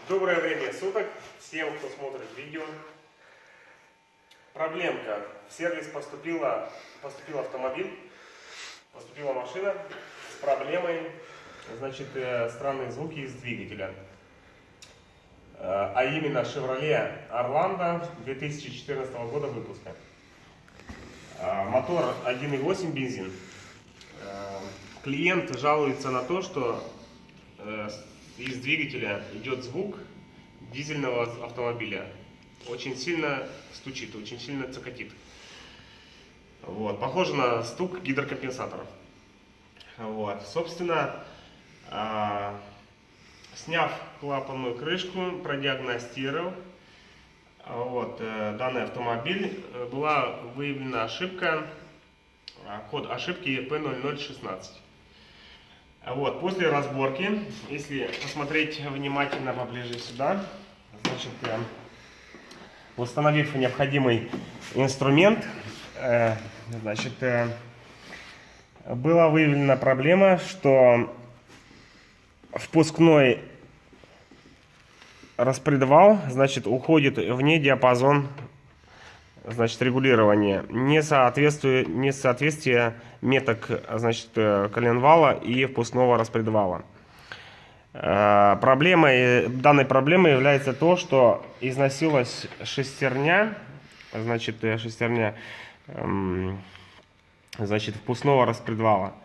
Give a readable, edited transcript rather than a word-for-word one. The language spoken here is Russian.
Доброе время суток всем, кто смотрит видео. Проблемка. В сервис поступил автомобиль, поступила машина с проблемой, значит, странные звуки из двигателя. А именно Chevrolet Orlando 2014 года выпуска. Мотор 1.8 бензин. Клиент жалуется на то, что из двигателя идет звук дизельного автомобиля. Очень сильно стучит, очень сильно цокотит. Вот. Похоже на стук гидрокомпенсаторов. Вот. Собственно, сняв клапанную крышку, продиагностировав данный автомобиль, была выявлена ошибка, код ошибки P0016. Вот, после разборки, если посмотреть внимательно поближе сюда, значит, установив необходимый инструмент, значит, была выявлена проблема, что впускной распредвал, значит, уходит вне диапазон, значит, регулирования, несоответствие меток, значит, коленвала и впускного распредвала. Данной проблемой является то, что износилась шестерня, значит, впускного распредвала.